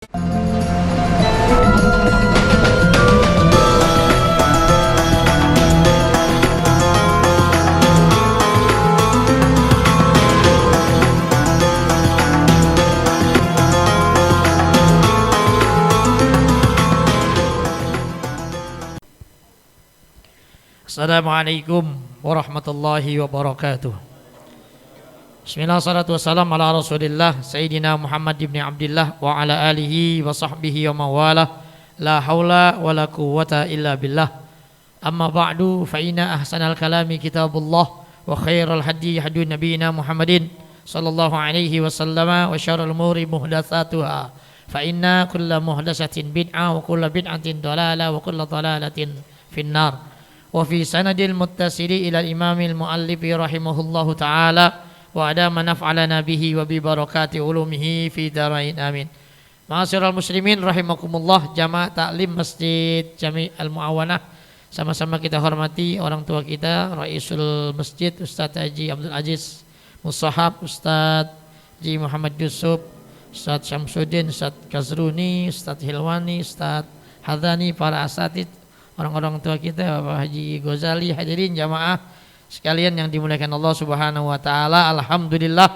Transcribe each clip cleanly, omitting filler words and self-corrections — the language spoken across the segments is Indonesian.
Assalamualaikum warahmatullahi wabarakatuh. Bismillah, salatu wassalamu ala rasulillah Sayyidina Muhammad ibn Abdillah wa ala alihi wa sahbihi wa mawalah. La hawla wa la quwwata illa billah. Amma ba'du, fa inna ahsanal kalami kitabullah wa khairal hadi hadi nabiyina Muhammadin sallallahu alaihi wasallama wa syarrul umuri muhdatsatuha. Fa inna kulla muhdatsatin bid'ah wa kulla bid'atin dalalah wa kulla dalalatin finnar. Wa fi sanadil muttasili ila al-imamil muallifi rahimahullahu ta'ala wa adama naf'alana bihi wa bi barakati ulumihi fi darain amin. Ma'asyiral muslimin rahimakumullah, jamaah taklim Masjid Jami' Al-Mu'awanah, sama-sama kita hormati orang tua kita, Raisul Masjid Ustaz Haji Abdul Aziz Musahab, Ustaz Haji Muhammad Yusuf, Ustaz Syamsuddin, Ustaz Kazruni, Ustaz Hilwani, Ustaz Hadani, para asatid, orang-orang tua kita, Bapak Haji Ghazali, hadirin jamaah sekalian yang dimuliakan Allah Subhanahu wa taala. Alhamdulillah,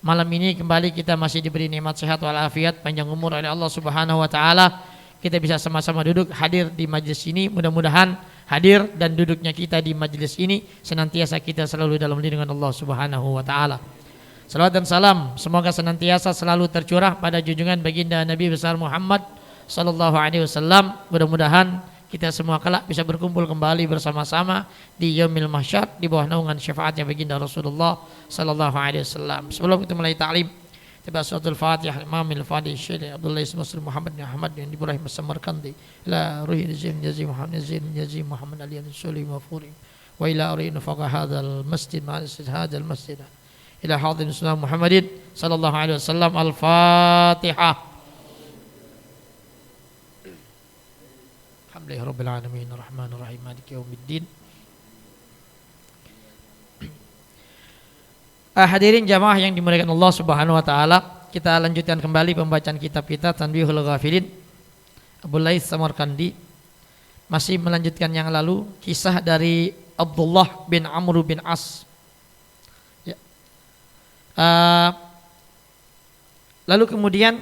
malam ini kembali kita masih diberi nikmat sehat walafiat, panjang umur oleh Allah Subhanahu wa taala. Kita bisa sama-sama duduk hadir di majelis ini. Mudah-mudahan hadir dan duduknya kita di majelis ini senantiasa kita selalu dalam lindungan Allah Subhanahu wa taala. Salawat dan salam semoga senantiasa selalu tercurah pada junjungan baginda Nabi besar Muhammad sallallahu alaihi wasallam. Mudah-mudahan kita semua kelak bisa berkumpul kembali bersama-sama di yaumil mahsyar di bawah naungan syafaatnya baginda Rasulullah sallallahu alaihi wasallam. Sebelum kita mulai ta'lim, kita baca suratul Fatihah Imamil Fadil Syekh Abdullah Muslim Muhammad bin Ahmad yang Ibrahim Samarkandi, la ruhi jazim jazim Muhammad Ali al-Suli mafuri wa ila arina faqa hadzal masjid ma hadzal masjid ila hadirin sallallahu Muhammadin sallallahu alaihi wasallam. Al-Fatihah. Alhamdulillahirabbil alamin arrahmanir rahim maliki yaumiddin. Hadirin jamaah yang dimuliakan Allah Subhanahu wa taala, kita lanjutkan kembali pembacaan kitab kita Tanbihul Ghafilin Abu Lais Samarkandi. Masih melanjutkan yang lalu, kisah dari Abdullah bin Amr bin As ya. Lalu kemudian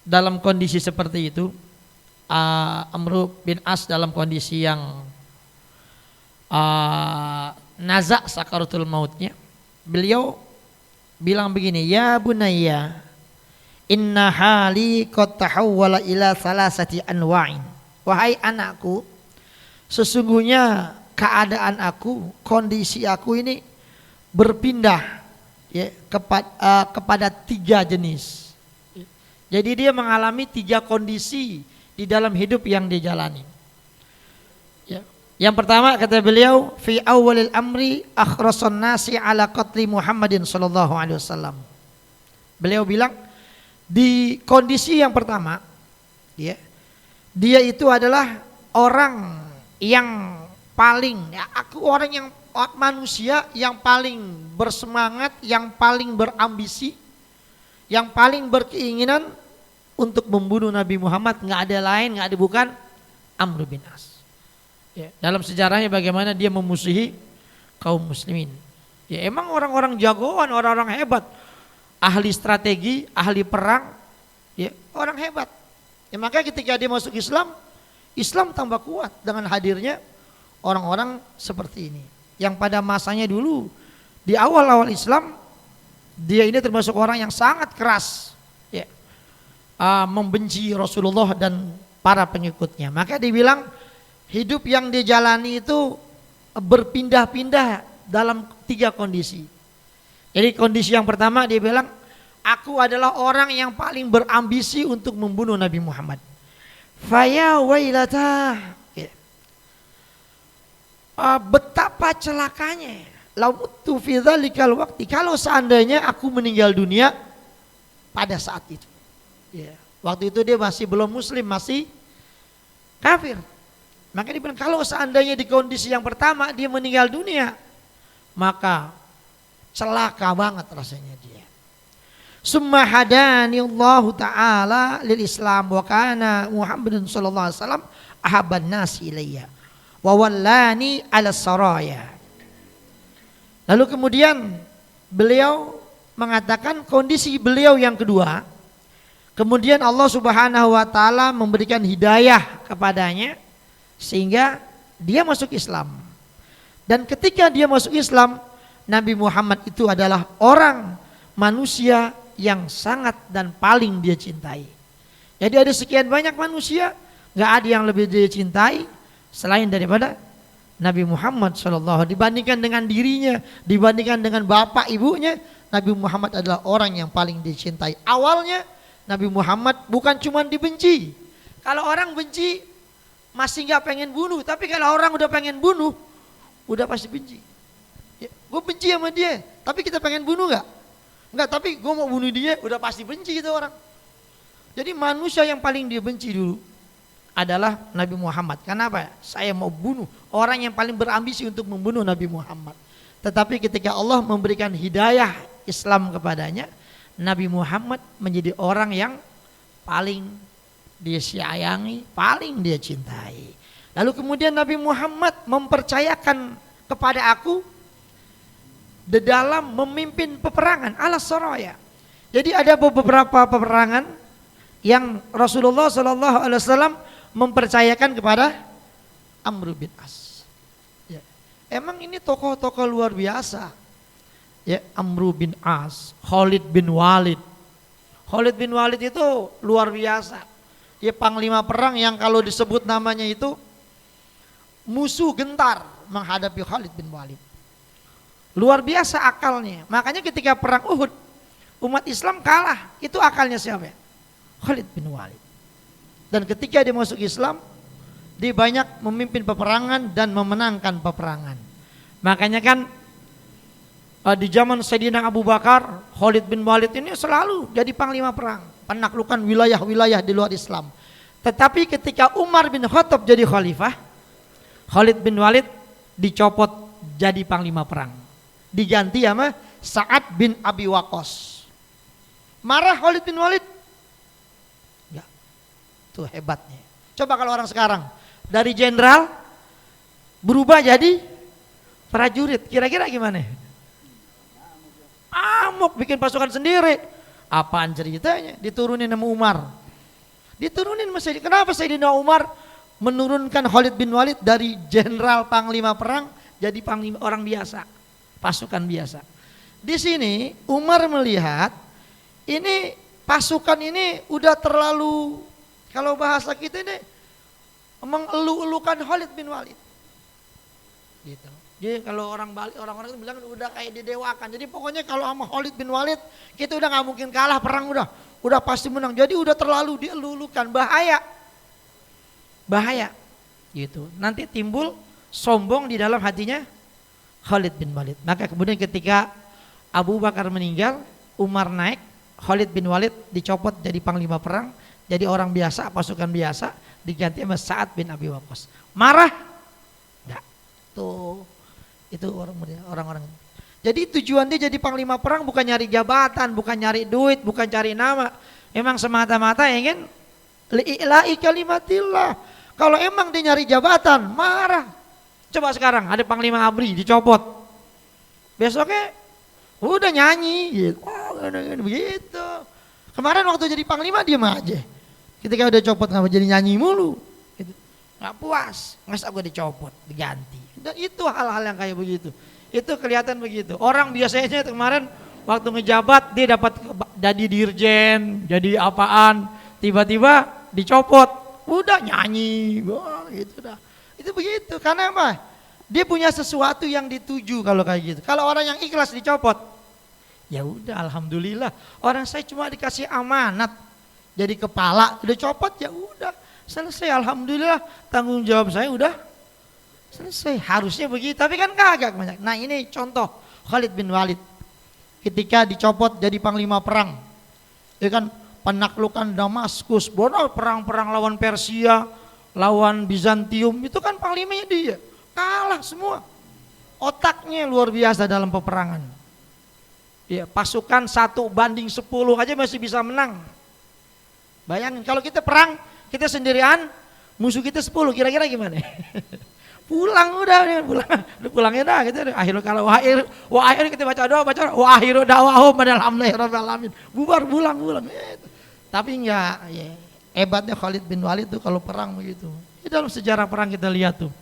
dalam kondisi seperti itu, Amr bin As dalam kondisi yang nazak sakaratul mautnya, beliau bilang begini, ya bunayya inna hali qad tahawwala ila salasati anwa'in. Wahai anakku, sesungguhnya keadaan aku, kondisi aku ini berpindah ya, kepada tiga jenis. Jadi dia mengalami tiga kondisi di dalam hidup yang dijalani. Ya. Yang pertama kata beliau, fi awwalil amri akhrasun nasi ala qatli Muhammadin sallallahu alaihi wasallam. Beliau bilang di kondisi yang pertama, ya, dia itu adalah orang yang paling, ya, aku orang yang manusia yang paling bersemangat, yang paling berambisi, yang paling berkeinginan untuk membunuh Nabi Muhammad. Nggak ada lain, nggak ada bukan Amr bin As. Ya, dalam sejarahnya bagaimana dia memusuhi kaum muslimin. Ya emang orang-orang jagoan, orang-orang hebat, ahli strategi, ahli perang, ya orang hebat. Ya maka ketika dia masuk Islam, Islam tambah kuat dengan hadirnya orang-orang seperti ini. Yang pada masanya dulu di awal-awal Islam, dia ini termasuk orang yang sangat keras. Membenci Rasulullah dan para pengikutnya. Maka dibilang hidup yang dijalani itu berpindah-pindah dalam tiga kondisi. Jadi kondisi yang pertama dia bilang, aku adalah orang yang paling berambisi untuk membunuh Nabi Muhammad. Faya wailata, betapa celakanya, lautu fi dzalikal waqti, kalau seandainya aku meninggal dunia pada saat itu. Ya, waktu itu dia masih belum muslim, masih kafir. Maka dia bilang kalau seandainya di kondisi yang pertama dia meninggal dunia, maka celaka banget rasanya dia. Summa hadani Allah Ta'ala lil Islam wa kana Muhammadun sallallahu alaihi wasallam ahabban nasi ilayya wa wallani ala saraya. Lalu kemudian beliau mengatakan kondisi beliau yang kedua, kemudian Allah Subhanahu wa taala memberikan hidayah kepadanya sehingga dia masuk Islam. Dan ketika dia masuk Islam, Nabi Muhammad itu adalah orang manusia yang sangat dan paling dia cintai. Jadi ada sekian banyak manusia, gak ada yang lebih dia cintai selain daripada Nabi Muhammad SAW. Dibandingkan dengan dirinya, dibandingkan dengan bapak ibunya, Nabi Muhammad adalah orang yang paling dicintai. Awalnya Nabi Muhammad bukan cuma dibenci. Kalau orang benci masih gak pengen bunuh, tapi kalau orang udah pengen bunuh, udah pasti benci. Ya, gue benci sama dia, tapi kita pengen bunuh gak? Enggak, tapi gue mau bunuh dia, udah pasti benci itu orang. Jadi manusia yang paling dia benci dulu adalah Nabi Muhammad. Kenapa? Saya mau bunuh orang yang paling berambisi untuk membunuh Nabi Muhammad. Tetapi ketika Allah memberikan hidayah Islam kepadanya, Nabi Muhammad menjadi orang yang paling dia sayangi, paling dia cintai. Lalu kemudian Nabi Muhammad mempercayakan kepada aku di dalam memimpin peperangan ala Saraya. Jadi ada beberapa peperangan yang Rasulullah SAW mempercayakan kepada Amr bin As. Ya. Emang ini tokoh-tokoh luar biasa. Ya, Amr bin As, Khalid bin Walid. Khalid bin Walid itu luar biasa. Ya, panglima perang yang kalau disebut namanya itu musuh gentar menghadapi Khalid bin Walid. Luar biasa akalnya. Makanya ketika perang Uhud, umat Islam kalah. Itu akalnya siapa? Khalid bin Walid. Dan ketika dia masuk Islam, dia banyak memimpin peperangan dan memenangkan peperangan. Makanya kan di zaman Sayyidina Abu Bakar, Khalid bin Walid ini selalu jadi panglima perang, penaklukan wilayah-wilayah di luar Islam. Tetapi ketika Umar bin Khattab jadi khalifah, Khalid bin Walid dicopot jadi panglima perang. Diganti sama Sa'ad bin Abi Waqqas. Marah Khalid bin Walid? Enggak. Itu hebatnya. Coba kalau orang sekarang dari jenderal berubah jadi prajurit, kira-kira gimana? Amok, bikin pasukan sendiri. Apaan ceritanya? Diturunin sama Umar. Diturunin sama Sayyidina. Kenapa Sayyidina Umar menurunkan Khalid bin Walid dari jenderal panglima perang jadi panglima orang biasa? Pasukan biasa. Di sini Umar melihat ini pasukan ini udah terlalu, kalau bahasa kita ini mengelu-elukan Khalid bin Walid. Gitu. Jadi kalau orang-orang itu bilang udah kayak didewakan. Jadi pokoknya kalau sama Khalid bin Walid kita udah nggak mungkin kalah perang, udah pasti menang. Jadi udah terlalu dielu-elukan, bahaya. Gitu. Nanti timbul sombong di dalam hatinya Khalid bin Walid. Maka kemudian ketika Abu Bakar meninggal, Umar naik, Khalid bin Walid dicopot jadi panglima perang, jadi orang biasa, pasukan biasa, diganti sama Sa'ad bin Abi Waqqas. Marah? Enggak. Tuh, itu orang-orang. Jadi tujuan dia jadi panglima perang bukan nyari jabatan, bukan nyari duit, bukan cari nama. Emang semata-mata ingin li'ila'i kalimatillah. Kalau emang dia nyari jabatan, marah. Coba sekarang ada Panglima ABRI dicopot, besoknya udah nyanyi gitu. Begitu. Kemarin waktu jadi panglima diam aja. Ketika udah copot ngapa jadi nyanyi mulu gitu. Gak puas, masa gue dicopot, diganti. Dan itu hal-hal yang kayak begitu. Itu kelihatan begitu. Orang biasanya kemarin waktu ngejabat dia dapat jadi dirjen, jadi apaan, tiba-tiba dicopot, udah nyanyi, gitu dah. Itu begitu, karena apa? Dia punya sesuatu yang dituju kalau kayak gitu. Kalau orang yang ikhlas dicopot, ya udah alhamdulillah. Orang saya cuma dikasih amanat jadi kepala, udah copot ya udah selesai, alhamdulillah tanggung jawab saya udah selesai. Harusnya begitu, tapi kan kagak banyak. Nah ini contoh Khalid bin Walid ketika dicopot jadi panglima perang, ya kan, penaklukan Damaskus, bonol perang-perang lawan Persia, lawan Bizantium, itu kan panglimanya dia, kalah semua. Otaknya luar biasa dalam peperangan. Ya, pasukan 1 banding 10 aja masih bisa menang. Bayangin kalau kita perang, kita sendirian, musuh kita 10, kira-kira gimana? Pulang udah pulangnya dah gitu. Akhirnya kalau akhir kita baca doa wa akhiru da'wahum alhamdulillahirabbil alamin. Bubar pulang. Tapi enggak, ya. Hebatnya Khalid bin Walid tuh kalau perang begitu. Di dalam sejarah perang kita lihat tuh.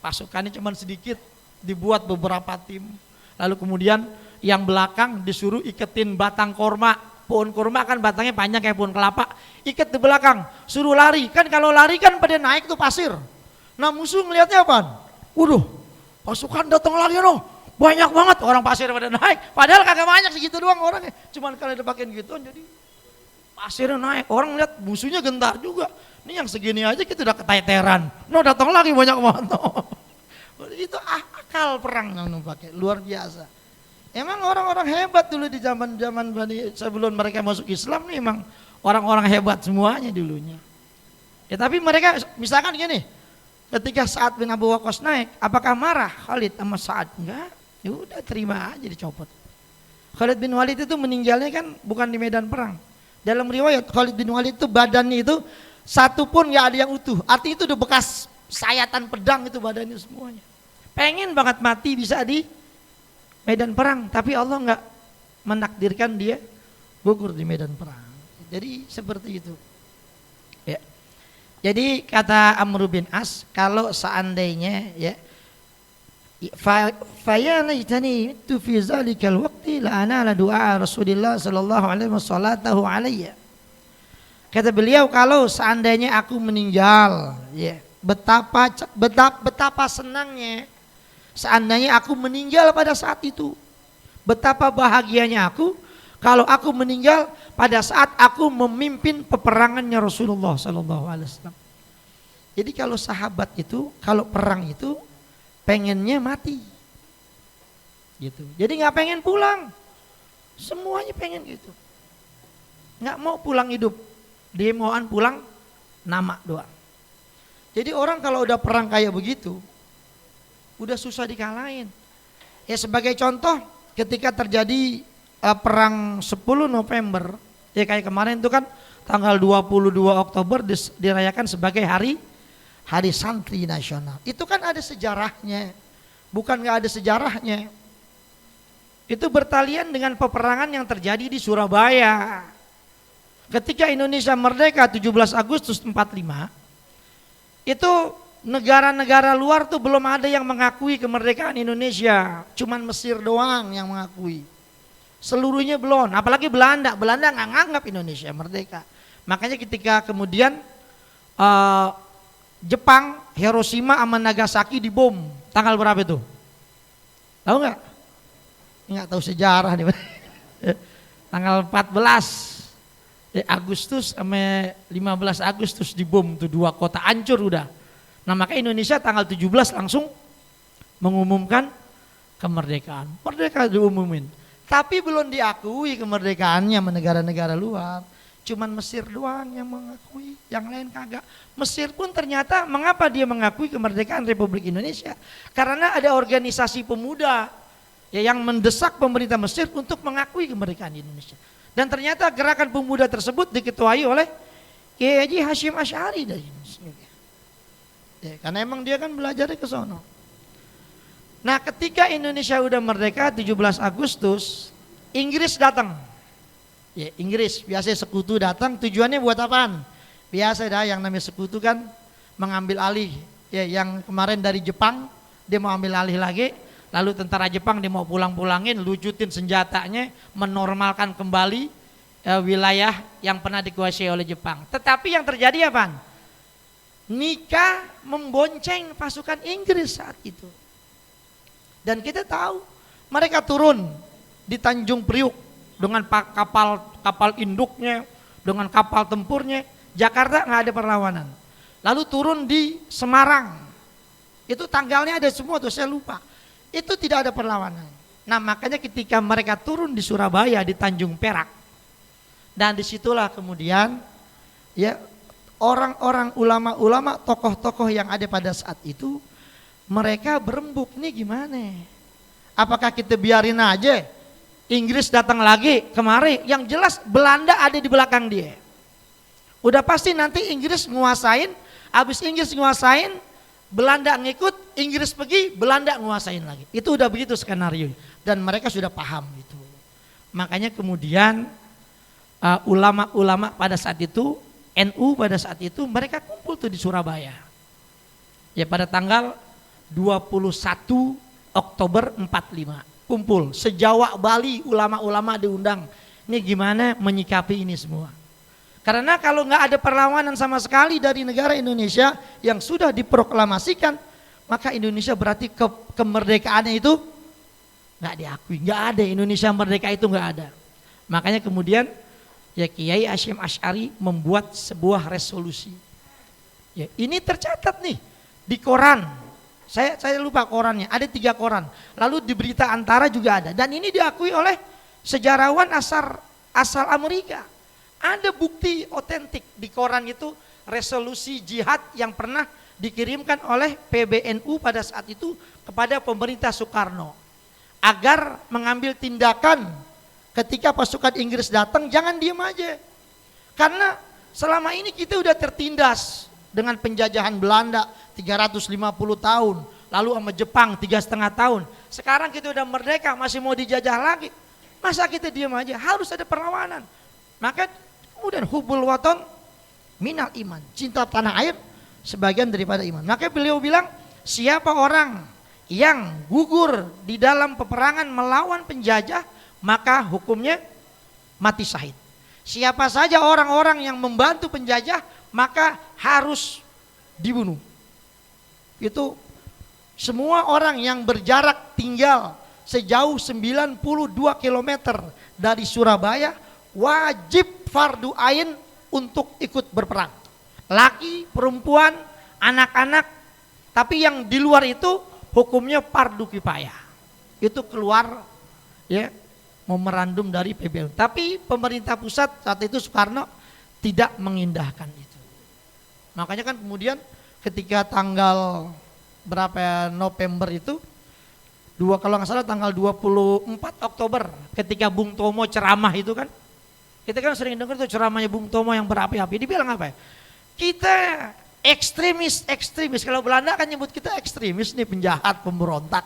Pasukannya cuma sedikit, dibuat beberapa tim. Lalu kemudian yang belakang disuruh iketin batang korma. Pohon kurma kan batangnya panjang kayak pohon kelapa, ikat di belakang, suruh lari. Kan kalau lari kan pada naik tuh pasir. Nah musuh ngelihatnya apa? Waduh, pasukan datang lagi loh, banyak banget orang pasir pada naik. Padahal kagak banyak segitu doang orangnya. Cuman kalau dipakein gitu jadi pasirnya naik. Orang lihat musuhnya gentar juga. Ini yang segini aja kita udah keteteran. No datang lagi banyak banget. Itu akal perang yang pakai luar biasa. Emang orang-orang hebat dulu di zaman-zaman sebelum mereka masuk Islam nih emang orang-orang hebat semuanya dulunya. Ya tapi mereka misalkan gini, ketika Sa'ad bin Abu Waqqas naik, apakah marah Khalid sama Sa'ad? Enggak, ya udah terima aja dicopot. Khalid bin Walid itu meninggalnya kan bukan di medan perang. Dalam riwayat Khalid bin Walid itu badannya itu satu pun nggak ada yang utuh. Artinya itu udah bekas sayatan pedang itu badannya semuanya. Pengen banget mati bisa di medan perang, tapi Allah nggak menakdirkan dia gugur di medan perang. Jadi seperti itu. Ya. Jadi kata Amr bin As, kalau seandainya ya fa ya laitani tu fi zalikal waqti la ana la du'a Rasulullah sallallahu alaihi wasallam alayya. Kata beliau, kalau seandainya aku meninggal, ya betapa senangnya seandainya aku meninggal pada saat itu. Betapa bahagianya aku kalau aku meninggal pada saat aku memimpin peperangannya Rasulullah sallallahu alaihi wasallam. Jadi kalau sahabat itu kalau perang itu pengennya mati. Gitu. Jadi nggak pengen pulang. Semuanya pengen gitu. Nggak mau pulang hidup. Dia mauan pulang nama doang. Jadi orang kalau udah perang kayak begitu udah susah dikalahin. Ya sebagai contoh ketika terjadi perang 10 November, ya kayak kemarin itu kan tanggal 22 Oktober dirayakan sebagai hari santri nasional. Itu kan ada sejarahnya. Bukan gak ada sejarahnya. Itu bertalian dengan peperangan yang terjadi di Surabaya. Ketika Indonesia merdeka 17 Agustus 45, itu negara-negara luar tuh belum ada yang mengakui kemerdekaan Indonesia, cuman Mesir doang yang mengakui. Seluruhnya belum, apalagi Belanda nggak nganggap Indonesia merdeka. Makanya ketika kemudian Jepang, Hiroshima sama Nagasaki dibom, tanggal berapa itu? Tahu nggak? Nggak tahu sejarah nih. Tanggal 14 Agustus sama 15 Agustus dibom tuh dua kota, hancur udah. Nah maka Indonesia tanggal 17 langsung mengumumkan kemerdekaan. Merdeka diumumin. Tapi belum diakui kemerdekaannya sama negara-negara luar. Cuman Mesir doang yang mengakui, yang lain kagak. Mesir pun ternyata mengapa dia mengakui kemerdekaan Republik Indonesia? Karena ada organisasi pemuda ya, yang mendesak pemerintah Mesir untuk mengakui kemerdekaan Indonesia. Dan ternyata gerakan pemuda tersebut diketuai oleh Kiai Haji Hashim Asy'ari dari Mesir. Ya, karena emang dia kan belajar ke sono. Nah ketika Indonesia udah merdeka 17 Agustus, Inggris datang. Ya, Inggris biasa sekutu datang, tujuannya buat apaan? Biasa dah yang namanya sekutu kan mengambil alih. Ya, yang kemarin dari Jepang dia mau ambil alih lagi, lalu tentara Jepang dia mau pulang-pulangin, lucutin senjatanya, menormalkan kembali wilayah yang pernah dikuasai oleh Jepang. Tetapi yang terjadi apa? Nikah membonceng pasukan Inggris saat itu. Dan kita tahu mereka turun di Tanjung Priuk dengan kapal induknya, dengan kapal tempurnya. Jakarta nggak ada perlawanan. Lalu turun di Semarang. Itu tanggalnya ada semua tuh, saya lupa. Itu tidak ada perlawanan. Nah makanya ketika mereka turun di Surabaya di Tanjung Perak, dan disitulah kemudian ya orang-orang ulama-ulama, tokoh-tokoh yang ada pada saat itu, mereka berembuk, nih gimana? Apakah kita biarin aja Inggris datang lagi kemari, yang jelas Belanda ada di belakang dia. Udah pasti nanti Inggris nguasain, habis Inggris nguasain, Belanda ngikut, Inggris pergi, Belanda nguasain lagi. Itu udah begitu skenario dan mereka sudah paham itu. Makanya kemudian ulama-ulama pada saat itu, NU pada saat itu mereka kumpul tuh di Surabaya. Ya pada tanggal 21 Oktober 45. Kumpul se-Jawa Bali, ulama-ulama diundang. Ini gimana menyikapi ini semua. Karena kalau nggak ada perlawanan sama sekali dari negara Indonesia yang sudah diproklamasikan, maka Indonesia berarti kemerdekaannya itu nggak diakui, nggak ada. Indonesia merdeka itu nggak ada. Makanya kemudian ya Kiai Hasyim Asy'ari membuat sebuah resolusi. Ya, ini tercatat nih di koran. Saya lupa korannya, ada 3 koran. Lalu di berita Antara juga ada. Dan ini diakui oleh sejarawan asal Amerika. Ada bukti otentik di koran itu, resolusi jihad yang pernah dikirimkan oleh PBNU pada saat itu kepada pemerintah Soekarno. Agar mengambil tindakan ketika pasukan Inggris datang, jangan diam aja. Karena selama ini kita udah tertindas dengan penjajahan Belanda 350 tahun, lalu sama Jepang 3,5 tahun. Sekarang kita udah merdeka, masih mau dijajah lagi. Masa kita diam aja? Harus ada perlawanan. Maka kemudian hubul waton minal iman, cinta tanah air sebagian daripada iman. Maka beliau bilang, siapa orang yang gugur di dalam peperangan melawan penjajah, maka hukumnya mati syahid. Siapa saja orang-orang yang membantu penjajah, maka harus dibunuh. Itu semua orang yang berjarak tinggal sejauh 92 km dari Surabaya wajib fardu ain untuk ikut berperang. Laki, perempuan, anak-anak, tapi yang di luar itu hukumnya fardu kifayah. Itu keluar ya memorandum dari PBNU. Tapi pemerintah pusat saat itu Soekarno tidak mengindahkan itu. Makanya kan kemudian ketika tanggal berapa ya, November itu kalau nggak salah tanggal 24 Oktober ketika Bung Tomo ceramah itu kan, kita kan sering dengar tuh ceramahnya Bung Tomo yang berapi-api. Dibilang apa ya? Kita ekstremis. Kalau Belanda kan nyebut kita ekstremis nih, penjahat, pemberontak.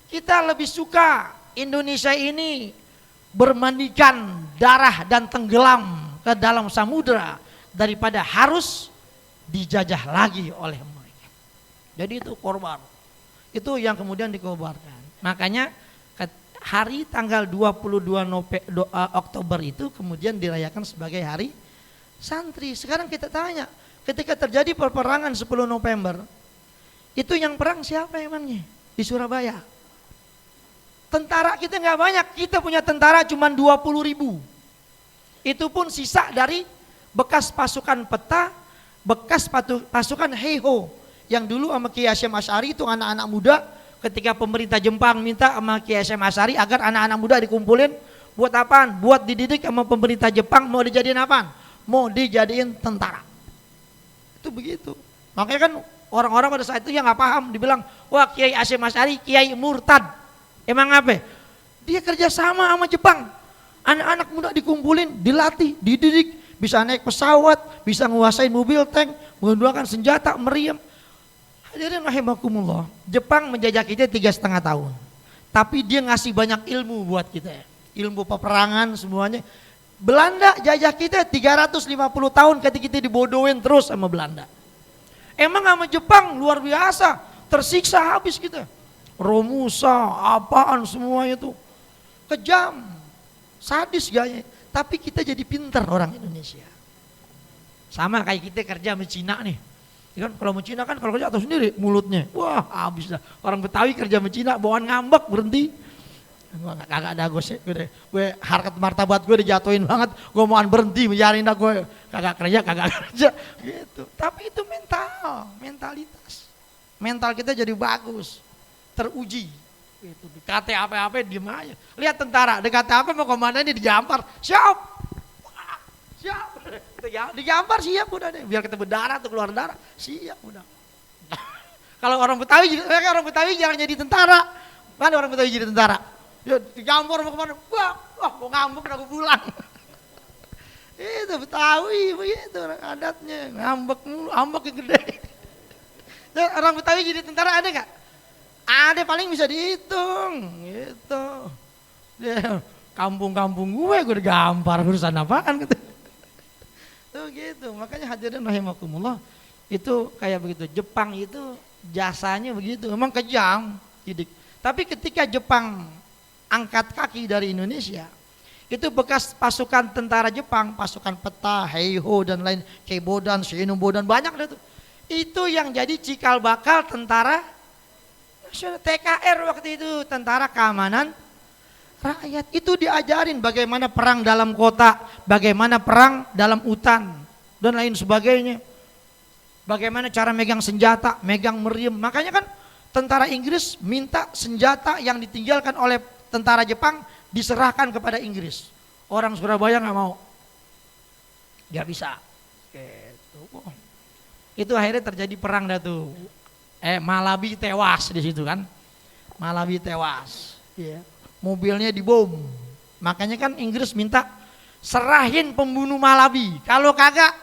Kita lebih suka Indonesia ini bermandikan darah dan tenggelam ke dalam samudera daripada harus dijajah lagi oleh mereka. Jadi itu korban. Itu yang kemudian dikobarkan. Makanya hari tanggal 22 Oktober itu kemudian dirayakan sebagai hari santri. Sekarang kita tanya, ketika terjadi peperangan 10 November, itu yang perang siapa emangnya di Surabaya? Tentara kita nggak banyak, kita punya tentara cuma 20.000. Itu pun sisa dari bekas pasukan peta, bekas pasukan Heiho yang dulu sama Kiai Hasyim Asy'ari itu anak-anak muda ketika pemerintah Jepang minta sama Kiai Hasyim Asy'ari agar anak-anak muda dikumpulin buat apaan? Buat dididik sama pemerintah Jepang, mau dijadiin apaan? Mau dijadiin tentara. Itu begitu. Makanya kan orang-orang pada saat itu yang nggak paham dibilang, wah Kiai Hasyim Asy'ari Kiai murtad. Emang apa? Dia kerja sama Jepang. Anak-anak muda dikumpulin, dilatih, dididik, bisa naik pesawat, bisa nguasain mobil tank, menggunakan senjata, meriam. Hadirin rahimakumullah, Jepang menjajah kita 3,5 tahun. Tapi dia ngasih banyak ilmu buat kita. Ilmu peperangan semuanya. Belanda jajah kita 350 tahun ketika kita dibodohin terus sama Belanda. Emang sama Jepang luar biasa, tersiksa habis kita. Romusa, apaan semuanya tuh. Kejam, sadis gaya. Tapi kita jadi pintar orang Indonesia. Sama kayak kita kerja sama Cina nih. Ya kan, kalau sama Cina kan kalau kerja atau sendiri mulutnya. Wah habis dah. Orang Betawi kerja sama Cina bawaan ngambek berhenti. Gue kagak ada gue harkat martabat gue dijatuhin banget. Gue mohon berhenti biarin dah gue kagak kerja gitu. Tapi itu mentalitas. Mental kita jadi bagus, teruji. Gitu. Dikata apa-apa diem aja. Lihat tentara, dikata apa mau kemana ini digampar, siap. Digampar siap udah deh. Biar kita berdarah atau keluar darah, siap udah. Kalau orang Betawi jangan jadi tentara. Mana orang Betawi jadi tentara? Ya digambar mau kemana? Wah, mau ngambek aku pulang. Itu Betawi begitu adatnya, ngambek mulu, ambek yang gede. Ya, orang Betawi jadi tentara ada nggak? Ada, paling bisa dihitung, gitu. Ya, kampung-kampung gue digampar, urusan apaan gitu. Tuh gitu, makanya hadirin rahimakumullah, itu kayak begitu. Jepang itu jasanya begitu, memang kejam, Didik. Tapi ketika Jepang angkat kaki dari Indonesia, itu bekas pasukan tentara Jepang, pasukan peta, Heiho dan lain, Keibodan, Shinobodan, banyak dah tuh. Itu yang jadi cikal bakal tentara nasional, TKR waktu itu, tentara keamanan rakyat. Itu diajarin bagaimana perang dalam kota, bagaimana perang dalam hutan dan lain sebagainya. Bagaimana cara megang senjata, megang meriam. Makanya kan tentara Inggris minta senjata yang ditinggalkan oleh tentara Jepang diserahkan kepada Inggris. Orang Surabaya nggak mau, nggak bisa. Gitu. Itu akhirnya terjadi perang dah tuh. Malabi tewas di situ kan. Malabi tewas. Yeah. Mobilnya dibom. Makanya kan Inggris minta serahin pembunuh Malabi. Kalau kagak,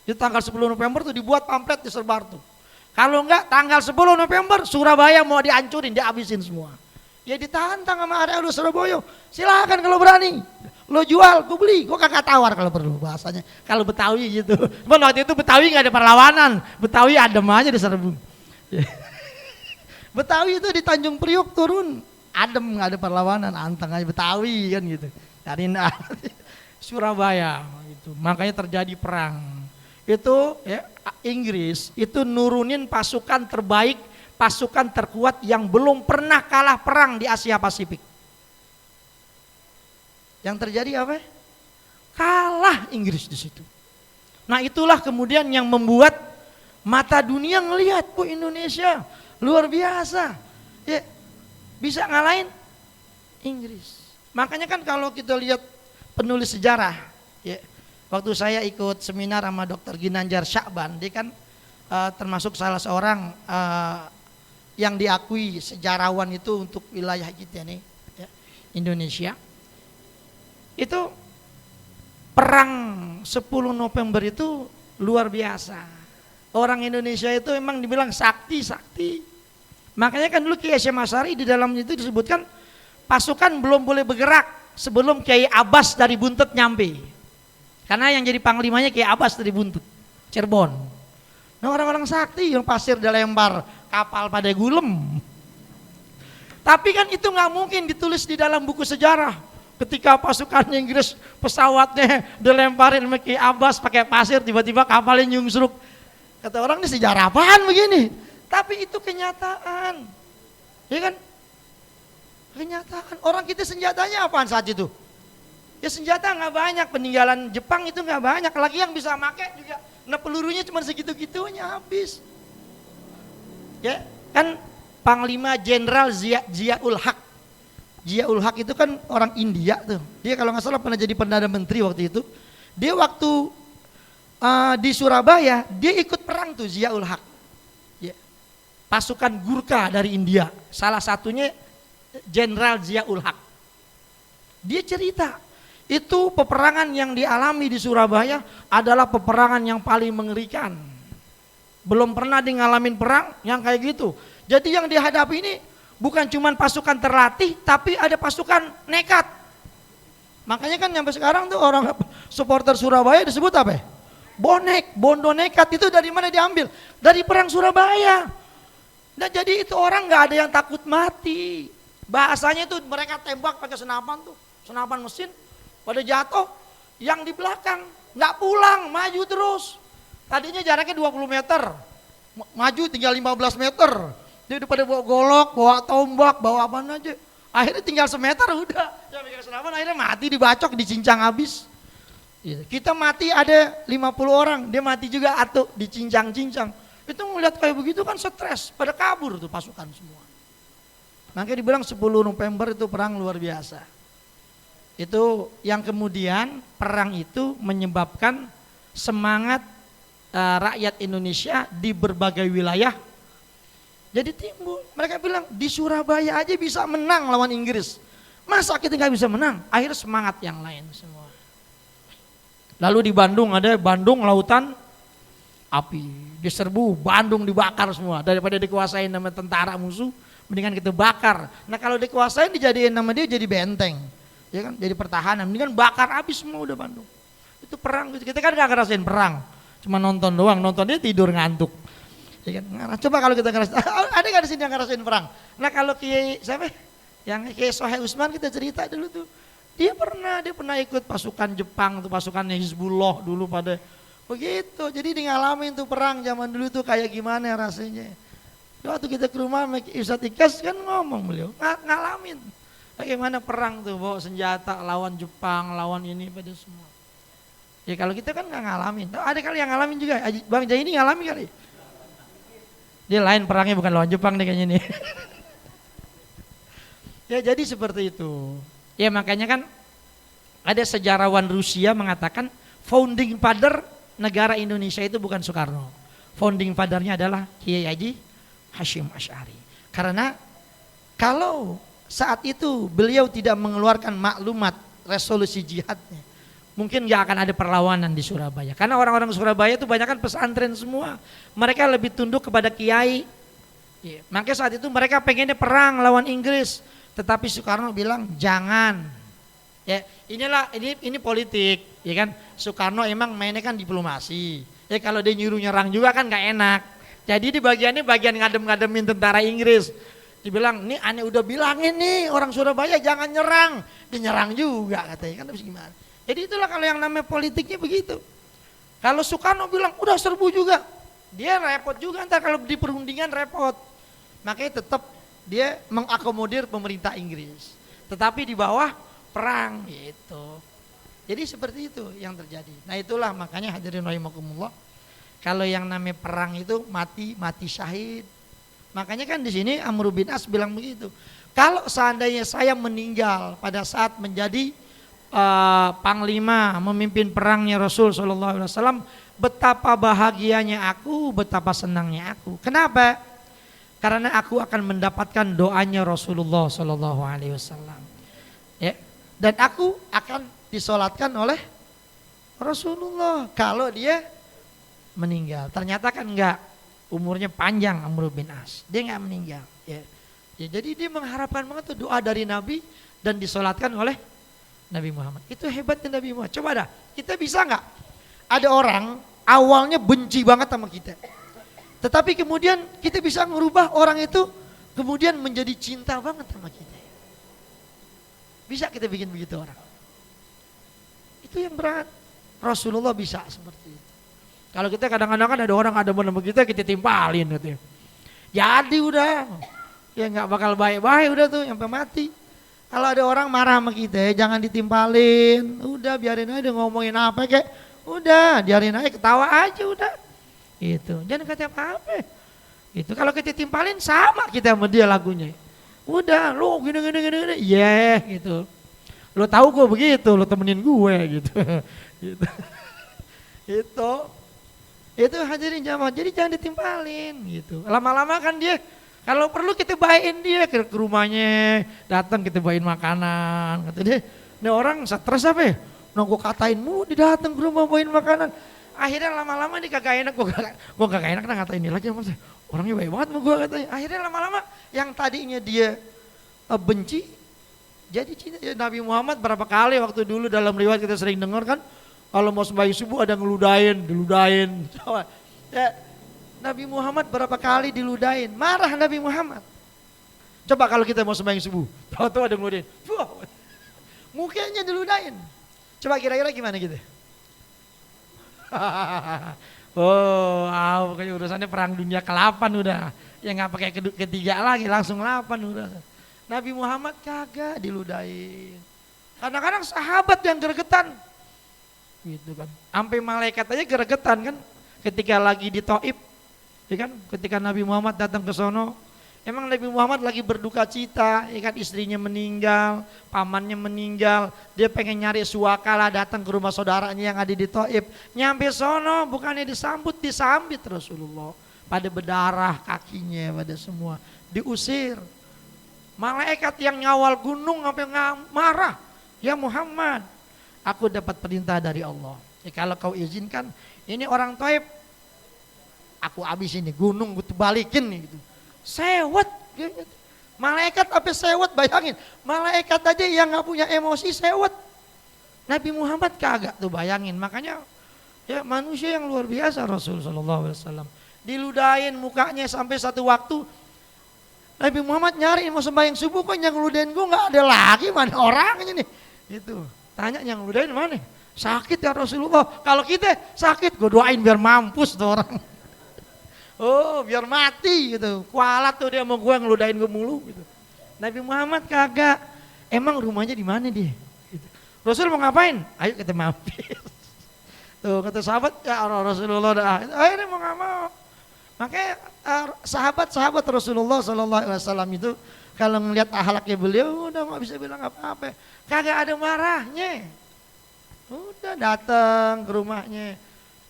di tanggal 10 November tuh dibuat pamflet disebar tuh. Kalau enggak tanggal 10 November Surabaya mau dihancurin, dihabisin semua. Ya ditantang sama area lu Surabaya. Silakan kalau berani. Lo jual, gue beli. Gue kagak tawar kalau perlu bahasanya. Kalau Betawi gitu. Cuman waktu itu Betawi nggak ada perlawanan. Betawi adem aja diserbu. Betawi itu di Tanjung Priok turun. Adem, nggak ada perlawanan. Anteng aja Betawi kan gitu. Dari Surabaya gitu. Makanya terjadi perang. Itu ya, Inggris itu nurunin pasukan terbaik, pasukan terkuat yang belum pernah kalah perang di Asia Pasifik. Yang terjadi apa? Kalah Inggris di situ. Nah itulah kemudian yang membuat mata dunia ngelihat, kok Indonesia luar biasa, ya bisa ngalahin Inggris. Makanya kan kalau kita lihat penulis sejarah, ya, waktu saya ikut seminar sama Dr. Ginanjar Syakban, dia kan termasuk salah seorang yang diakui sejarawan itu untuk wilayah kita nih, ya, Indonesia. Itu perang 10 November itu luar biasa. Orang Indonesia itu memang dibilang sakti. Makanya kan dulu Kiai Hasyim Asy'ari di dalam itu disebutkan pasukan belum boleh bergerak sebelum Kiai Abbas dari Buntut nyampe. Karena yang jadi panglimanya Kiai Abbas dari Buntut, Cirebon. Nah orang-orang sakti yang pasir dilempar, kapal pada gulem. Tapi kan itu nggak mungkin ditulis di dalam buku sejarah. Ketika pasukan Inggris pesawatnya dilemparin sama Kiai Abbas pakai pasir, tiba-tiba kapalnya nyungsruk. Kata orang ini sejarah apaan begini? Tapi itu kenyataan, ya kan? Kenyataan. Orang kita senjatanya apaan saat itu? Ya senjata nggak banyak, peninggalan Jepang itu nggak banyak. Lagi yang bisa make juga, nah pelurunya cuma segitu-gitunya habis. Ya kan Panglima Jenderal Ziaul Haq. Ziaul Haq itu kan orang India tuh. Dia kalau nggak salah pernah jadi Perdana Menteri waktu itu. Dia waktu di Surabaya, dia ikut perang tuh Ziaul Haq. Ya. Pasukan Gurkha dari India. Salah satunya Jenderal Ziaul Haq. Dia cerita, itu peperangan yang dialami di Surabaya adalah peperangan yang paling mengerikan. Belum pernah dia ngalamin perang yang kayak gitu. Jadi yang dihadapi ini bukan cuma pasukan terlatih, tapi ada pasukan nekat. Makanya kan sampai sekarang tuh orang supporter Surabaya disebut apa? Bonek, bondo nekat. Itu dari mana diambil? Dari perang Surabaya. Nah jadi itu orang nggak ada yang takut mati. Bahasanya itu mereka tembak pakai senapan tuh, senapan mesin. Pada jatuh, yang di belakang nggak pulang, maju terus. Tadinya jaraknya 20 meter, maju tinggal 15 meter. Dia udah pada bawa golok, bawa tombak, bawa apa aja. Akhirnya tinggal semeter udah. Dia pakai senapan, akhirnya mati dibacok, dicincang habis. Kita mati ada 50 orang, dia mati juga atau dicincang-cincang. Itu ngeliat kayak begitu kan stres, pada kabur tuh pasukan semua. Makanya dibilang 10 November itu perang luar biasa. Itu yang kemudian perang itu menyebabkan semangat rakyat Indonesia di berbagai wilayah jadi timbul. Mereka bilang di Surabaya aja bisa menang lawan Inggris. Masa kita nggak bisa menang? Akhirnya semangat yang lain semua. Lalu di Bandung ada Bandung Lautan Api, diserbu, Bandung dibakar semua. Daripada dikuasain nama tentara musuh, mendingan kita bakar. Nah kalau dikuasain dijadiin nama dia jadi benteng, ya kan? Jadi pertahanan. Mendingan bakar habis semua udah Bandung. Itu perang. Kita kan nggak ngerasain perang, cuma nonton doang. Nonton dia tidur ngantuk. Ya kan? Nah, coba kalau kita ngerasain, ada nggak di sini yang ngerasain perang? Nah kalau Kiai siapa? Yang Kiai Sohe Usman kita cerita dulu tuh, dia pernah ikut pasukan Jepang tuh, pasukannya Hizbullah dulu pada begitu. Jadi dia ngalamin tuh perang zaman dulu tuh kayak gimana rasanya. Waktu kita ke rumah Ustadz Ikas kan ngomong beliau ngalamin bagaimana perang tuh, bawa senjata lawan Jepang, lawan ini pada semua. Ya kalau kita kan nggak ngalamin. Ada kali yang ngalamin juga. Bang Jai ini ngalamin kali. Dia lain perangnya, bukan lawan Jepang deh kayaknya nih. Ya jadi seperti itu. Ya makanya kan ada sejarawan Rusia mengatakan founding father negara Indonesia itu bukan Soekarno. Founding fathernya adalah Kiai Haji Hashim Asy'ari. Karena kalau saat itu beliau tidak mengeluarkan maklumat resolusi jihadnya, mungkin gak akan ada perlawanan di Surabaya. Karena orang-orang Surabaya itu banyak kan pesantren semua. Mereka lebih tunduk kepada kiai. Ya, makanya saat itu mereka pengennya perang lawan Inggris. Tetapi Soekarno bilang jangan. Ya, ini politik, ya kan? Soekarno emang mainnya kan diplomasi. Ya kalau dia nyuruh nyerang juga kan gak enak. Jadi di bagian ngadem-ngademin tentara Inggris. Dibilang, "Nih aneh udah bilangin nih orang Surabaya jangan nyerang." Dia nyerang juga katanya, kan harus gimana? Jadi itulah kalau yang namanya politiknya begitu. Kalau Soekarno bilang udah serbu juga, dia repot juga ntar kalau di perundingan repot. Makanya tetap dia mengakomodir pemerintah Inggris, tetapi di bawah perang gitu. Jadi seperti itu yang terjadi. Nah itulah makanya hadirin rahimakumullah, kalau yang namanya perang itu mati syahid. Makanya kan di sini Amr bin As bilang begitu. Kalau seandainya saya meninggal pada saat menjadi panglima memimpin perangnya Rasul Shallallahu Alaihi Wasallam, betapa bahagianya aku, betapa senangnya aku. Kenapa? Karena aku akan mendapatkan doanya Rasulullah Shallallahu Alaihi Wasallam. Ya, dan aku akan disolatkan oleh Rasulullah kalau dia meninggal. Ternyata kan enggak, umurnya panjang Amr bin As, dia enggak meninggal. Ya, jadi dia mengharapkan banget tuh doa dari Nabi dan disolatkan oleh Nabi Muhammad. Itu hebatnya Nabi Muhammad. Coba dah, kita bisa nggak? Ada orang awalnya benci banget sama kita, tetapi kemudian kita bisa merubah orang itu kemudian menjadi cinta banget sama kita. Bisa kita bikin begitu orang? Itu yang berat. Rasulullah bisa seperti itu. Kalau kita kadang-kadang kan ada orang ada sama kita timpalin gitu. Jadi udah, ya nggak bakal baik-baik udah tuh sampai mati. Kalau ada orang marah sama kita, jangan ditimpalin. Udah biarin aja ngomongin apa kayak, udah biarin aja ketawa aja udah. Gitu. Jangan kata apa-apa. Itu kalau kita timpalin sama kita sama dia lagunya. Udah, lu gini. Yeah, gitu. Lu tahu gue begitu, lu temenin gue gitu. Gitu. Itu hadirin jamaah. Jadi jangan ditimpalin gitu. Lama-lama kan dia, kalau perlu kita bawain dia ke rumahnya, datang kita bawain makanan. Kata dia, ini orang stres apa ya? Nah gue katain mu, dia datang ke rumah bawain makanan. Akhirnya lama-lama dia kagak enak, gue kagak enak nah ngatain dia lagi. Orangnya baik banget sama gue katanya. Akhirnya lama-lama yang tadinya dia benci, jadi cinta. Nabi Muhammad berapa kali waktu dulu dalam riwayat kita sering dengar kan, kalau mau sembahyang subuh ada diludahin. Ya, Nabi Muhammad berapa kali diludahin, marah Nabi Muhammad. Coba kalau kita mau sembahyang subuh, tahu-tahu ada ngeludahin, mukanya diludahin. Coba kira-kira gimana gitu? Kayak urusannya perang dunia ke-8 udah. Ya nggak pakai ketiga lagi, langsung 8 udah. Nabi Muhammad kagak diludahin. Kadang-kadang sahabat yang gregetan, gitu kan. Sampai malaikat aja gregetan kan, ketika lagi di Thaif. Ya kan, ketika Nabi Muhammad datang ke sono, emang Nabi Muhammad lagi berduka cita, ya kan, istrinya meninggal, pamannya meninggal, dia pengen nyari suaka lah, datang ke rumah saudaranya yang ada di Thaif. Nyampe sono bukannya disambit Rasulullah, pada berdarah kakinya, pada semua, diusir. Malaikat yang ngawal gunung sampai marah. Ya Muhammad, aku dapat perintah dari Allah. Kalau kau izinkan, ini orang Taif, aku habis ini gunung gue balikin nih gitu. Sewet. Malaikat apa sewet, bayangin. Malaikat aja yang nggak punya emosi sewet. Nabi Muhammad kagak tuh, bayangin. Makanya ya manusia yang luar biasa Rasul sallallahu alaihi wasallam. Diludahin mukanya sampai satu waktu Nabi Muhammad nyari mau sembahyang subuh, kok yang ngeludahin gue nggak ada lagi, mana orangnya nih. Itu tanya yang ngeludahin mana? Sakit ya Rasulullah. Kalau kita sakit, gue doain biar mampus tuh orang. Oh biar mati gitu. Kualat tuh dia mau gue ngeludahin gue mulu gitu. Nabi Muhammad kagak. Emang rumahnya di mana dia? Gitu. Rasul mau ngapain? Ayo kita mampir. Tuh kata sahabat, ya Rasulullah dah. Ayo ini mau nggak mau. Makanya sahabat-sahabat Rasulullah SAW itu kalau ngelihat akhlaknya beliau udah nggak bisa bilang apa-apa. Kagak ada marahnya. Udah datang ke rumahnya.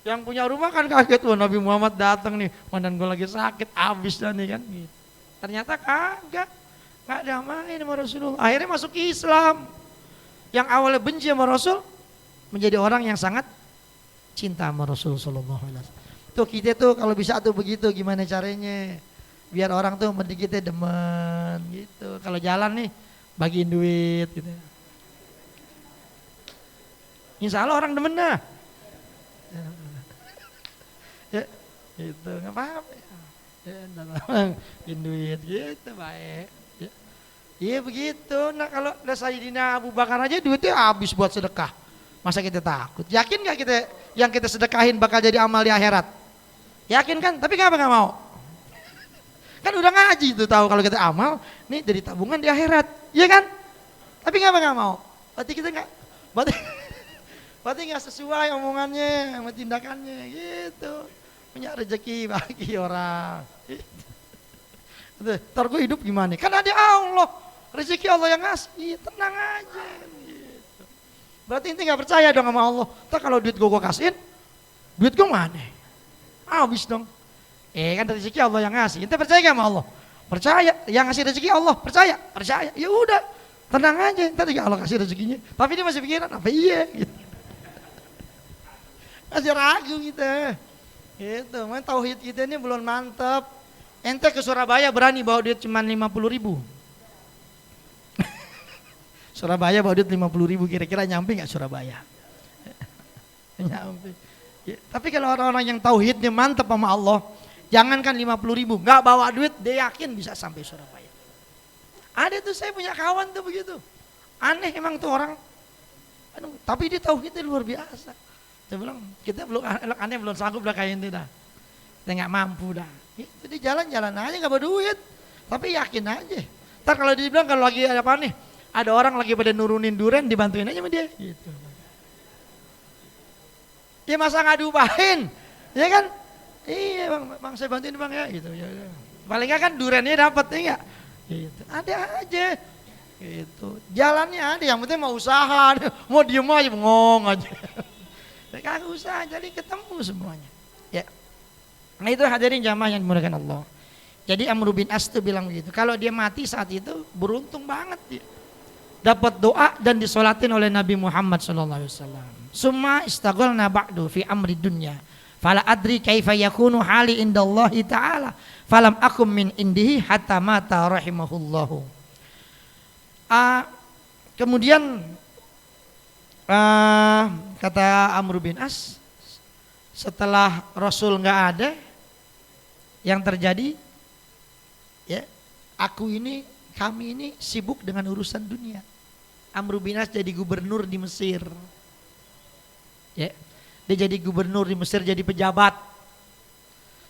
Yang punya rumah kan kaget, wah Nabi Muhammad datang nih, mandan gue lagi sakit, abis dah nih kan. Gitu. Ternyata kagak, nggak damai sama Rasulullah. Akhirnya masuk Islam. Yang awalnya benci sama Rasul, menjadi orang yang sangat cinta sama Rasul Sallallahu Alaihi Wasallam. Tuh kita tuh kalau bisa tuh begitu, gimana caranya? Biar orang tuh mending kita demen gitu. Kalau jalan nih, bagiin duit gitu. Insya Allah orang demen dah. Ya, gitu nggak apa-apa. Ya, bagiin duit gitu baik. Ya. Iya begitu. Nah kalau Sayyidina Abu Bakar aja duitnya habis buat sedekah. Masa kita takut? Yakin nggak kita yang kita sedekahin bakal jadi amal di akhirat? Yakin kan? Tapi kenapa nggak mau? Kan udah ngaji tuh tahu kalau kita amal, nih jadi tabungan di akhirat, iya kan? Tapi kenapa nggak mau? Berarti kita nggak, berarti nggak sesuai omongannya sama tindakannya, gitu. Punya rezeki bagi orang. Gitu. Ntar gue hidup gimana? Kan ada Allah, rezeki Allah yang ngasih, tenang aja. Gitu. Berarti inti nggak percaya dong sama Allah. Ntar kalau duit gue kasihin, duit gue mana? Habis dong. Kan rezeki Allah yang ngasih. Ente percaya gak sama Allah? Percaya. Yang ngasih rezeki Allah, percaya? Percaya. Ya udah, tenang aja. Ntar juga Allah kasih rezekinya. Tapi dia masih pikiran apa iya gitu. Masih ragu kita. Gitu. Man, tauhid kita ini belum mantap. Ente ke Surabaya berani bawa duit cuma 50.000. Surabaya bawa duit 50.000, kira-kira nyampe gak Surabaya? Nyampe. Ya, tapi kalau orang-orang yang tauhidnya mantap sama Allah, jangankan 50.000, nggak bawa duit, dia yakin bisa sampai Surabaya. Ada tuh saya punya kawan tuh begitu, aneh emang tuh orang. Aduh, tapi dia tauhidnya luar biasa. Saya bilang kita belum aneh belum sanggup dah kayak ini dah, kita nggak mampu dah. Itu dia jalan-jalan aja nggak bawa duit, tapi yakin aja. Ntar kalau dia bilang kalau lagi ada apa nih, ada orang lagi pada nurunin duren, dibantuin aja sama dia. Gitu. Ya masa nggak diupahin, ya kan? Iya bang saya bantuin bang ya gitu. Ya. Paling nggak kan durennya dapat ya nggak? Gitu. Ada aja, gitu. Jalannya ada, yang penting mau usaha, mau diem aja bengong aja. Kagak usaha, jadi ketemu semuanya. Ya. Nah itu hadirin jamaah yang dimuliakan Allah. Jadi Amr bin As itu bilang begitu. Kalau dia mati saat itu beruntung banget dia. Dapat doa dan disolatin oleh Nabi Muhammad SAW. Summa istaghalna ba'du fi amri dunya. Fala adri kaifa yakunu hali indallahi ta'ala. Falam akum min indihi hatta mata rahimahullahu. Kemudian kata Amr bin As, setelah Rasul nggak ada, yang terjadi ya kami ini sibuk dengan urusan dunia. Amr bin As jadi gubernur di Mesir. Ya, dia jadi gubernur di Mesir, jadi pejabat.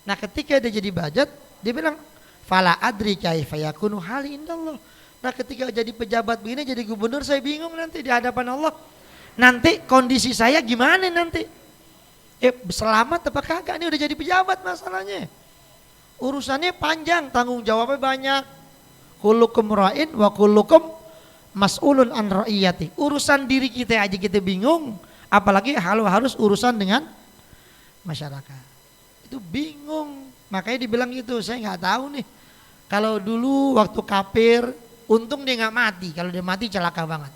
Nah ketika dia jadi budget, dia bilang fala adri kaifa yakunu hali indallah. Nah ketika jadi pejabat begini, jadi gubernur, saya bingung nanti di hadapan Allah. Nanti kondisi saya gimana nanti? Selamat apa kagak? Ini udah jadi pejabat masalahnya. Urusannya panjang, tanggung jawabnya banyak. Kullukum ra'in wa kullukum mas'ulun an ra'iyati. Urusan diri kita aja kita bingung, apalagi harus urusan dengan masyarakat. Itu bingung. Makanya dibilang gitu, saya nggak tahu nih. Kalau dulu waktu kafir Untung dia nggak mati. Kalau dia mati celaka banget.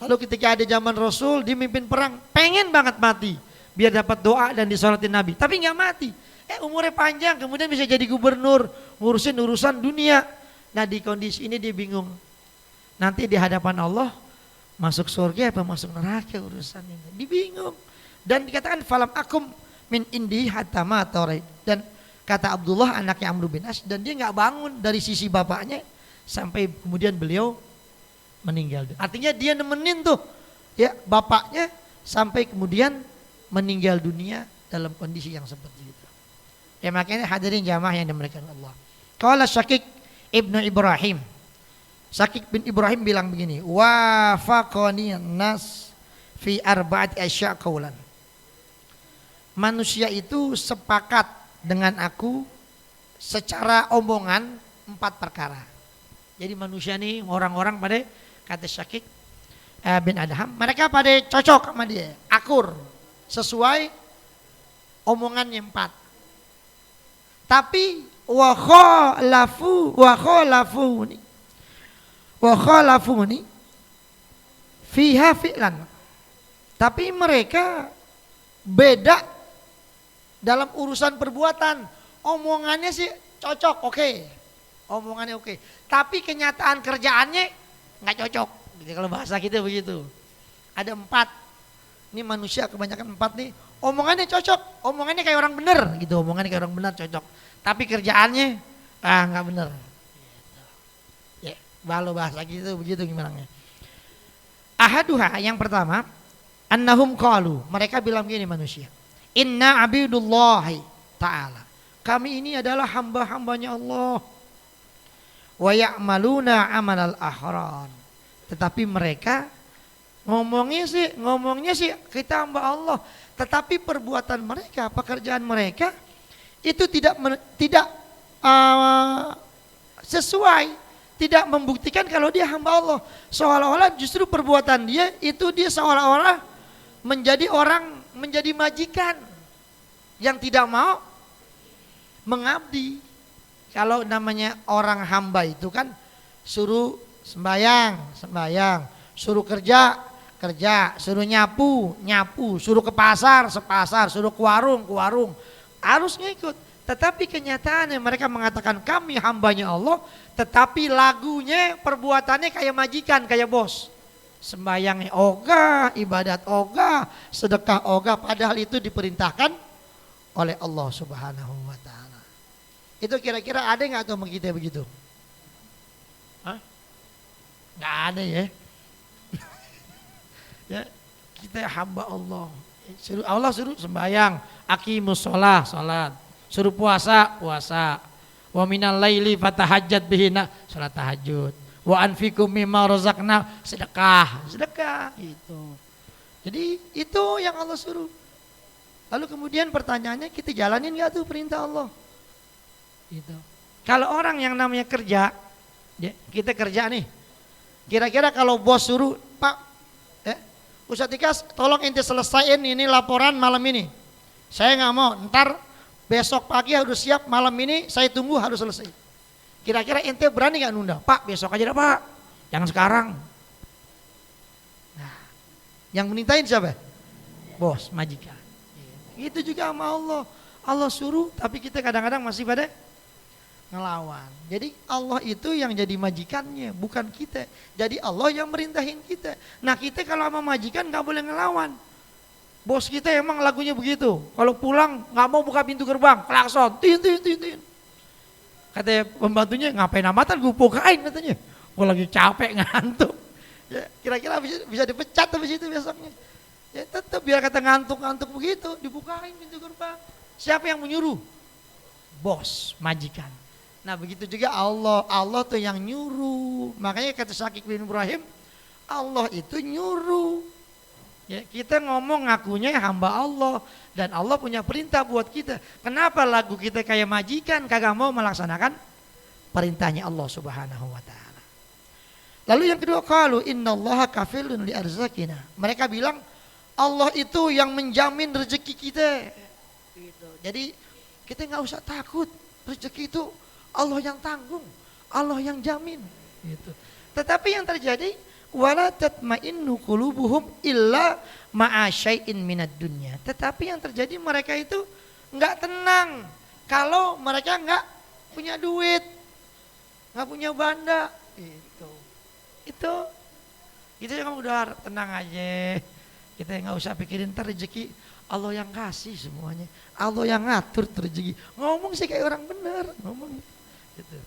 Lalu ketika ada zaman Rasul, dia mimpin perang, pengen banget mati biar dapat doa dan disolatin Nabi. Tapi nggak mati. Umurnya panjang, kemudian bisa jadi gubernur, ngurusin urusan dunia. Nah di kondisi ini dia bingung. Nanti di hadapan Allah masuk surga apa masuk neraka urusan ini. Dia bingung. Dan dikatakan falam akum min indi hatta mata. Dan kata Abdullah anaknya Amr bin As, dan dia nggak bangun dari sisi bapaknya sampai kemudian beliau meninggal. Artinya dia nemenin tuh ya bapaknya sampai kemudian meninggal dunia dalam kondisi yang seperti itu. Ya makanya hadirin jamaah yang dimuliakan Allah. Qala Syakik Ibnu Ibrahim. Syakik bin Ibrahim bilang begini, wafaqani nas fi arba'ati asya' qaulan. Manusia itu sepakat dengan aku secara omongan 4 perkara. Jadi manusia nih orang-orang pada kata Syakik bin Adham, mereka pada cocok sama dia, akur, sesuai omongannya 4. Tapi wa khalafuni fiha fi'lan. Tapi mereka beda dalam urusan perbuatan. Omongannya sih cocok, oke. Omongannya oke. Tapi kenyataan kerjaannya nggak cocok. Gitu, kalau bahasa kita begitu. Ada 4. Ini manusia kebanyakan 4 nih. Omongannya cocok, omongannya kayak orang bener gitu, omongannya kayak orang bener cocok. Tapi kerjaannya nggak bener. Ya, balu bahasa gitu begitu gimana? Ahaduha yang pertama, annahum qalu, mereka bilang gini manusia. Inna abidullahi ta'ala. Kami ini adalah hamba-hambanya Allah. Wa ya'maluna amalal ahran. Tetapi mereka ngomongnya sih kita hamba Allah. Tetapi perbuatan mereka, pekerjaan mereka itu tidak sesuai, tidak membuktikan kalau dia hamba Allah. Seolah-olah justru perbuatan dia itu dia seolah-olah menjadi majikan yang tidak mau mengabdi. Kalau namanya orang hamba itu kan suruh sembahyang, suruh kerja, suruh nyapu, suruh ke pasar, sepasar, suruh ke warung, harus ngikut. Tetapi kenyataannya mereka mengatakan kami hambanya Allah, tetapi lagunya, perbuatannya kayak majikan, kayak bos. Sembahyangnya ogah, ibadat ogah, sedekah ogah, padahal itu diperintahkan oleh Allah Subhanahu wa ta'ala. Itu kira-kira ada nggak tuh kita begitu? Hah? Nggak ada ya. Ya, kita hamba Allah. Allah suruh sembahyang, aqimus sholat, suruh puasa. Wa minal laili fatahajjat bihina, salat tahajud. Wa anfiqum mimma razaqna, sedekah itu. Jadi itu yang Allah suruh. Lalu kemudian pertanyaannya, kita jalanin enggak tuh perintah Allah? Gitu. Kalau orang yang namanya kerja, kita kerja nih. Kira-kira kalau bos suruh, Pak, Ustaz Tikas, tolong ente selesaiin ini laporan malam ini. Saya nggak mau, ntar besok pagi harus siap, malam ini saya tunggu harus selesai. Kira-kira ente berani nggak nunda? Pak, besok aja dah Pak, jangan sekarang. Nah, yang menintain siapa? Bos, majikan. Itu juga sama Allah. Allah suruh, tapi kita kadang-kadang masih pada ngelawan. Jadi Allah itu yang jadi majikannya, bukan kita. Jadi Allah yang merintahin kita. Nah kita kalau sama majikan gak boleh ngelawan. Bos kita emang lagunya begitu. Kalau pulang gak mau buka pintu gerbang, klakson, tin. Kata pembantunya, ngapain amatan, gue bukain katanya. Gue lagi capek ngantuk. Ya, kira-kira bisa dipecat habis itu besoknya. Ya tetap biar kata ngantuk-ngantuk begitu, dibukain pintu gerbang. Siapa yang menyuruh? Bos, majikan. Nah begitu juga Allah tuh yang nyuruh. Makanya kata Syakik bin Ibrahim, Allah itu nyuruh. Ya, kita ngomong ngakunya hamba Allah dan Allah punya perintah buat kita. Kenapa lagu kita kayak majikan, kagak mau melaksanakan perintahnya Allah Subhanahu wa ta'ala. Lalu yang kedua, qalu innallaha kafilun li arzakina. Mereka bilang Allah itu yang menjamin rezeki kita. Gitu. Jadi kita nggak usah takut, rezeki itu Allah yang tanggung, Allah yang jamin. Gitu. Tetapi yang terjadi wala tatma'innu qulubuhum illa ma'a syai'in minad dunya. Tetapi yang terjadi mereka itu enggak tenang kalau mereka enggak punya duit, enggak punya banda. Itu yang udah tenang aja. Kita enggak usah pikirin ntar rezeki Allah yang kasih semuanya. Allah yang ngatur rezeki. Ngomong sih kayak orang bener, ngomong gitu.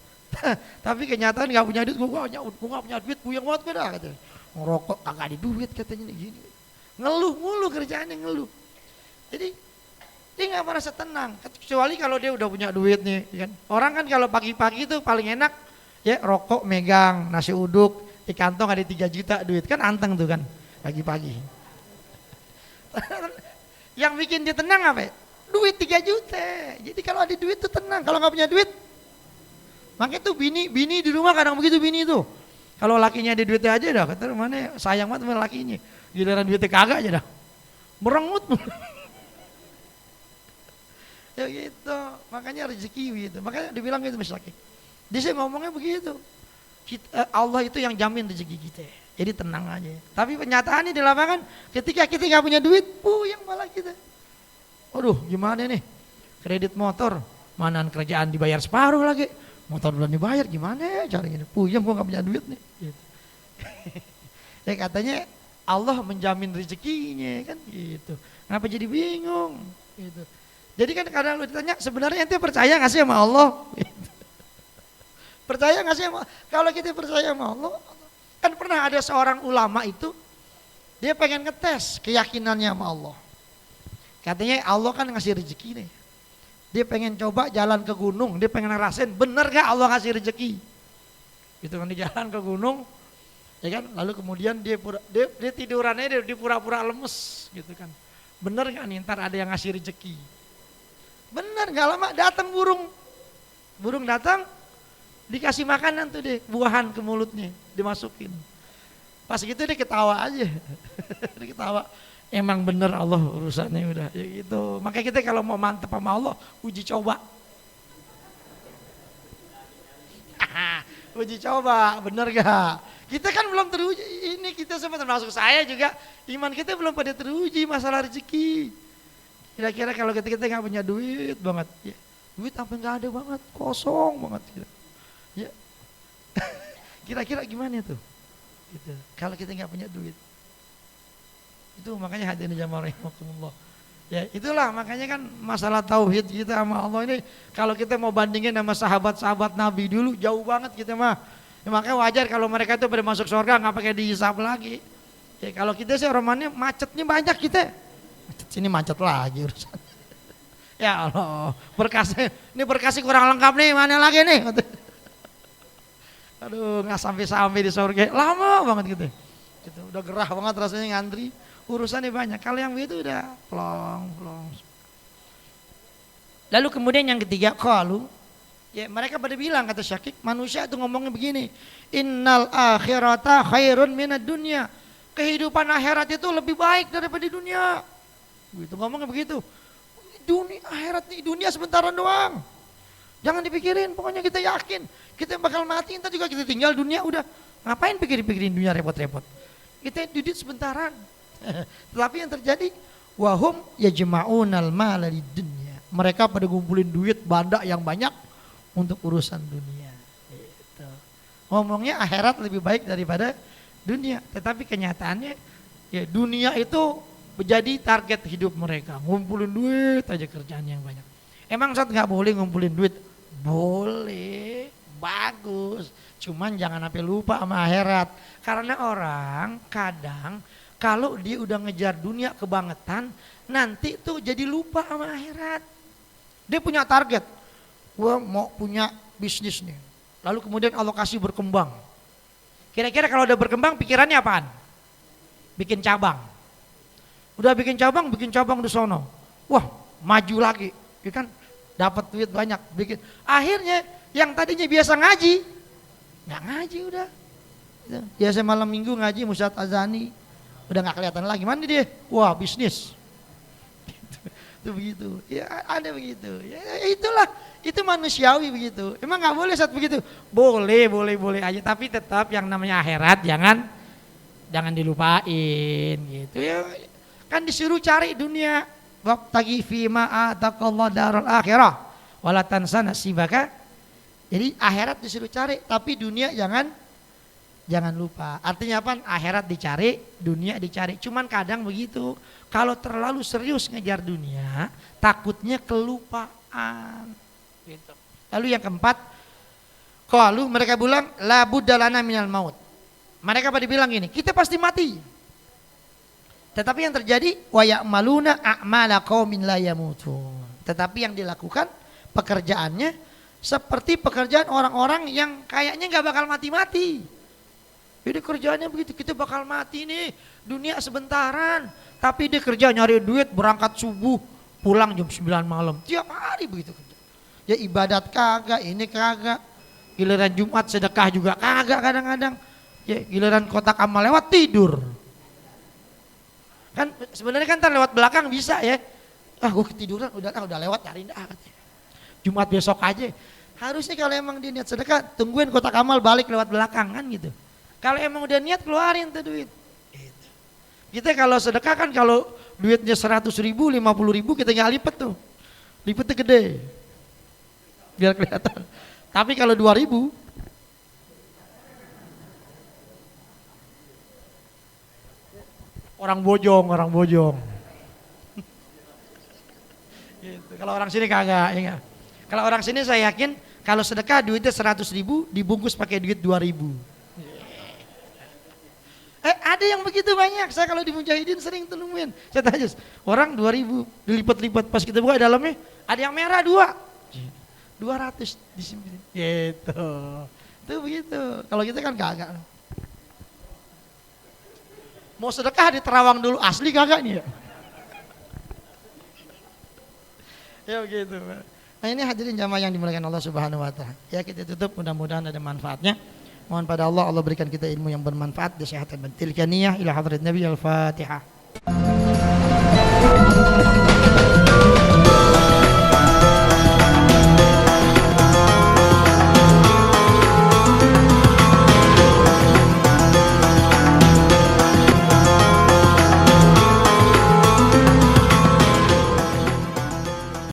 Tapi kenyataan nggak punya duit, gua nggak punya duit, puyeng banget beda katanya. Ngerokok kagak ada duit katanya gini. Ngeluh mulu kerjaannya ngeluh. Jadi dia nggak merasa tenang. Kecuali kalau dia udah punya duit nih, kan. Orang kan kalau pagi-pagi itu paling enak ya rokok megang, nasi uduk di kantong ada 3 juta duit kan anteng tuh kan pagi-pagi. Yang bikin dia tenang apa? Duit 3 juta. Jadi kalau ada duit tuh tenang. Kalau nggak punya duit, makanya tuh bini di rumah kadang begitu bini tuh. Kalau lakinya ada duitnya aja dah, kata mana sayang banget sama lakinya. Giliran duitnya kagak aja dah. Merengut. Ya gitu. Makanya rezeki gitu. Makanya dibilang gitu Mas Laki. Dia sih ngomongnya begitu. Allah itu yang jamin rezeki kita. Jadi tenang aja. Tapi kenyataannya di lapangan ketika kita nggak punya duit, puyeng malah kita. Aduh, gimana nih? Kredit motor, manaan kerjaan dibayar separuh lagi. Motor belum dibayar, gimana ya caranya? Puyeng gua nggak punya duit nih. Gitu. Ya katanya Allah menjamin rezekinya kan gitu. Kenapa jadi bingung? Gitu. Jadi kan kadang lu ditanya sebenarnya ente percaya nggak sih sama Allah? Gitu. Percaya nggak sih sama? Kalau kita percaya sama Allah, kan pernah ada seorang ulama itu dia pengen ngetes keyakinannya sama Allah. Katanya Allah kan ngasih rezeki nih. Dia pengen coba jalan ke gunung, dia pengen ngerasain bener gak Allah ngasih rezeki. Gitu kan di jalan ke gunung, ya kan. Lalu kemudian dia tidurannya dia pura-pura lemes, gitu kan. Bener gak nih ntar ada yang ngasih rezeki? Bener, gak lama datang burung datang, dikasih makanan tuh deh, buahan ke mulutnya, dimasukin. Pas gitu dia ketawa aja, dia ketawa. Emang bener Allah urusannya udah ya gitu. Makanya kita kalau mau mantep sama Allah, uji coba. Uji coba, bener gak? Kita kan belum teruji, ini kita semua termasuk saya juga, iman kita belum pada teruji masalah rezeki. Kira-kira kalau kita gak punya duit banget, ya, duit apa gak ada banget, kosong banget. Ya. Kira-kira gimana tuh? Gitu. Kalau kita gak punya duit. Itu makanya hadirin jamaah rahimakumullah. Ya itulah makanya kan masalah tauhid kita sama Allah ini kalau kita mau bandingin sama sahabat-sahabat Nabi dulu jauh banget kita mah. Ya, makanya wajar kalau mereka itu pada masuk surga nggak pakai dihisab lagi. Ya kalau kita sih romannya macetnya banyak kita. Macet sini macet lagi urusan. Ya Allah, berkasnya kurang lengkap nih, mana lagi nih? Aduh, nggak sampai di surga. Lama banget gitu. Gitu, udah gerah banget rasanya ngantri. Urusannya banyak. Kalau yang itu udah plong. Lalu kemudian yang ketiga, qalu, ya mereka pada bilang kata Syakik, manusia itu ngomongnya begini, innal akhirata khairun minad dunya. Kehidupan akhirat itu lebih baik daripada dunia. Begitu ngomongnya begitu. Dunia akhirat nih, dunia sebentaran doang. Jangan dipikirin, pokoknya kita yakin kita bakal mati, entar juga kita tinggal dunia udah. Ngapain pikirin dunia repot-repot? Kita duit sebentaran. Tetapi yang terjadi wahum yajma'unal mala lidunya. Mereka pada ngumpulin duit banda yang banyak untuk urusan dunia. Gitu. Ngomongnya akhirat lebih baik daripada dunia, tetapi kenyataannya ya dunia itu menjadi target hidup mereka. Ngumpulin duit aja kerjaan yang banyak. Emang Ustaz nggak boleh ngumpulin duit? Boleh, bagus. Cuman jangan sampai lupa sama akhirat. Karena orang kadang kalau dia udah ngejar dunia kebangetan, nanti tuh jadi lupa sama akhirat. Dia punya target, gua mau punya bisnis nih. Lalu kemudian alokasi berkembang. Kira-kira kalau udah berkembang pikirannya apaan? Bikin cabang. Udah bikin cabang di sono. Wah, maju lagi, ya kan? Dapat duit banyak, bikin. Akhirnya yang tadinya biasa ngaji, nggak ngaji udah. Biasa malam minggu ngaji Ustadz Azani. Udah gak kelihatan lagi, mana dia? Wah bisnis. itu begitu. Ya ada begitu. Ya itulah, itu manusiawi begitu. Emang nggak boleh saat begitu? Boleh aja. Tapi tetap yang namanya akhirat jangan dilupain gitu ya. Kan disuruh cari dunia. Wabtaghi fima ataqallahu darul akhirah wala tansa nasibaka. Jadi akhirat disuruh cari, tapi dunia jangan lupa. Artinya apa? Akhirat dicari, dunia dicari. Cuman kadang begitu. Kalau terlalu serius ngejar dunia, takutnya kelupaan. Gitu. Lalu yang keempat, qalu mereka bilang la budda lana minal maut. Mereka pada bilang gini, kita pasti mati. Tetapi yang terjadi wa ya'maluna a'mala qaumin la yamutun. Tetapi yang dilakukan pekerjaannya seperti pekerjaan orang-orang yang kayaknya nggak bakal mati-mati. Jadi kerjaannya begitu, kita bakal mati nih, dunia sebentaran. Tapi dia kerja nyari duit, berangkat subuh, pulang jam 9 malam. Tiap hari begitu kerja. Ya ibadat kagak, ini kagak. Giliran Jumat sedekah juga kagak kadang-kadang. Ya giliran kotak amal lewat tidur. Kan sebenarnya kan lewat belakang bisa ya. Gue ketiduran udah lewat nyariin dah katanya. Jumat besok aja. Harusnya kalau emang dia niat sedekah, tungguin kotak amal balik lewat belakang kan gitu. Kalau emang udah niat keluarin tuh duit. Gitu. Kita kalau sedekah kan kalau duitnya 100.000, 50.000 kita nggak lipet tuh. Lipetnya gede. Biar kelihatan. Tapi kalau 2.000 orang bojong. Gitu. Kalau orang sini kagak, ya gak? Kalau orang sini saya yakin kalau sedekah duitnya 100.000 dibungkus pakai duit 2.000. Ada yang begitu banyak. Saya kalau di Mujahidin sering temuin. Saya tanya, orang 2.000 dilipat-lipat pas kita buka dalamnya ada yang merah 200 disimpan. Gitu. Itu begitu. Kalau kita kan kagak. Mau sedekah di Terawang dulu, asli kagak nih ya? Ya begitu. Nah ini hadirin jamaah yang dimuliakan Allah Subhanahu wa taala. Ya kita tutup, mudah-mudahan ada manfaatnya. Mohon pada Allah berikan kita ilmu yang bermanfaat, kesehatan dan tilkaniyah ila hadrat Nabi al-Fatihah.